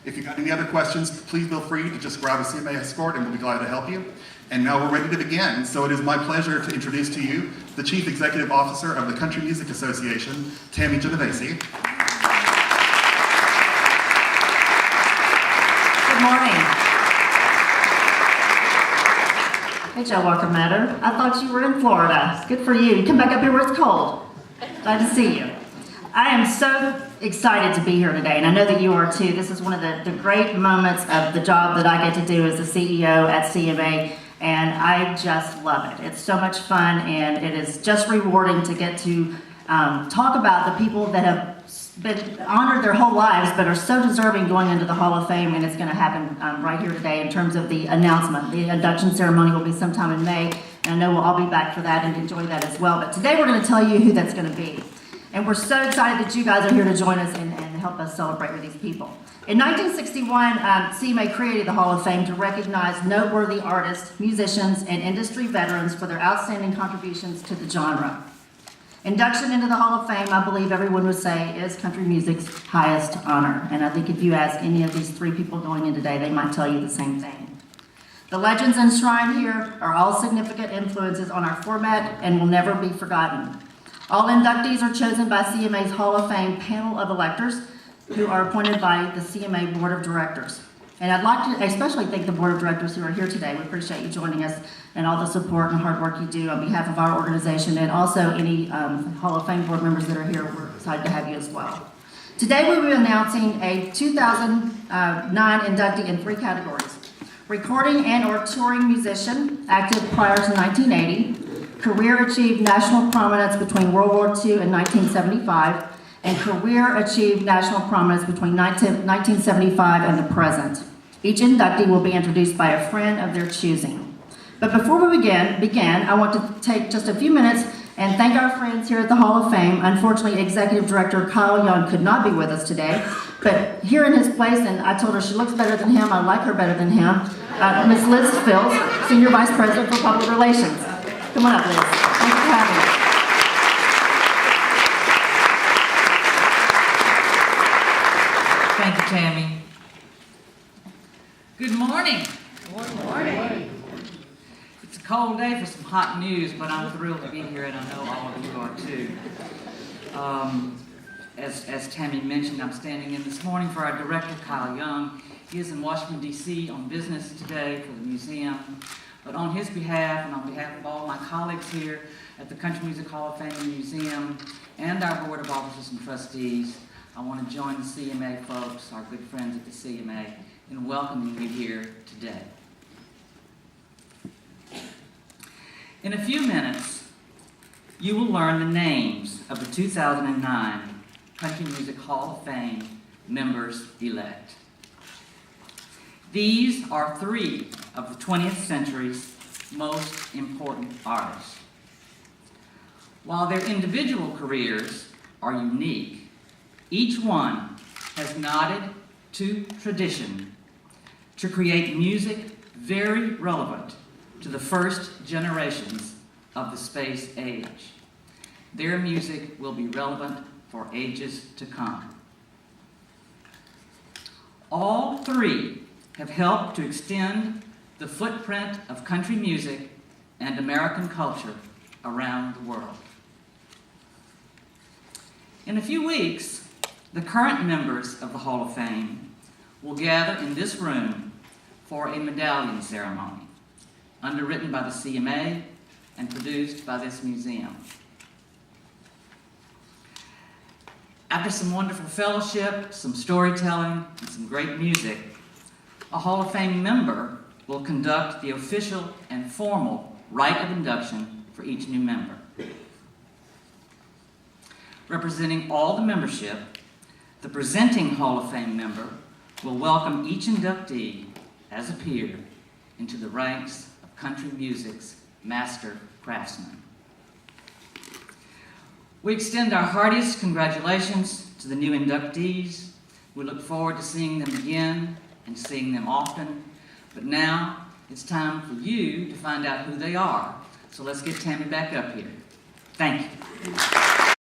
If you've got any other questions, please feel free to just grab a CMA escort and we'll be glad to help you. And now we're ready to begin. So it is my pleasure to introduce to you the Chief Executive Officer of the Country Music Association, Tammy Genovese. Good morning. Hey, Joe Walker Matter. I thought you were in Florida. Good for you. You come back up here where it's cold. Glad to see you. I am so excited to be here today, and I know that you are too. This is one of the great moments of the job that I get to do as the CEO at CMA, and I just love it. It's so much fun, and it is just rewarding to get to talk about the people that have been honored their whole lives but are so deserving going into the Hall of Fame, and it's going to happen right here today in terms of the announcement. The induction ceremony will be sometime in May, and I know we'll all be back for that and enjoy that as well. But today we're going to tell you who that's going to be. And we're so excited that you guys are here to join us and help us celebrate with these people. In 1961, CMA created the Hall of Fame to recognize noteworthy artists, musicians, and industry veterans for their outstanding contributions to the genre. Induction into the Hall of Fame, I believe everyone would say, is country music's highest honor. And I think if you ask any of these three people going in today, they might tell you the same thing. The legends enshrined here are all significant influences on our format and will never be forgotten. All inductees are chosen by CMA's Hall of Fame panel of electors who are appointed by the CMA Board of Directors. And I'd like to especially thank the Board of Directors who are here today. We appreciate you joining us and all the support and hard work you do on behalf of our organization, and also any Hall of Fame board members that are here. We're excited to have you as well. Today we'll be announcing a 2009 inductee in three categories: recording and or touring musician, active prior to 1980, career achieved national prominence between World War II and 1975, and career achieved national prominence between 1975 and the present. Each inductee will be introduced by a friend of their choosing. But before we begin, I want to take just a few minutes and thank our friends here at the Hall of Fame. Unfortunately, Executive Director Kyle Young could not be with us today, but here in his place, and I told her she looks better than him, I like her better than him, Ms. Liz Fields, Senior Vice President for Public Relations. Come on up, Liz. Thanks for having us. Thank you, Tammy. Good morning. Good morning. It's a cold day for some hot news, but I'm thrilled to be here, and I know all of you are too. As Tammy mentioned, I'm standing in this morning for our director, Kyle Young. He is in Washington, D.C. on business today for the museum. But on his behalf and on behalf of all my colleagues here at the Country Music Hall of Fame and Museum and our Board of Officers and Trustees, I want to join the CMA folks, our good friends at the CMA, in welcoming you here today. In a few minutes, you will learn the names of the 2009 Country Music Hall of Fame members-elect. These are three of the 20th century's most important artists. While their individual careers are unique, each one has nodded to tradition to create music very relevant to the first generations of the space age. Their music will be relevant for ages to come. All three have helped to extend the footprint of country music and American culture around the world. In a few weeks, the current members of the Hall of Fame will gather in this room for a medallion ceremony, underwritten by the CMA and produced by this museum. After some wonderful fellowship, some storytelling, and some great music, a Hall of Fame member will conduct the official and formal rite of induction for each new member. Representing all the membership, the presenting Hall of Fame member will welcome each inductee as a peer into the ranks of country music's master craftsmen. We extend our heartiest congratulations to the new inductees. We look forward to seeing them again and seeing them often. But now it's time for you to find out who they are. So let's get Tammy back up here. Thank you.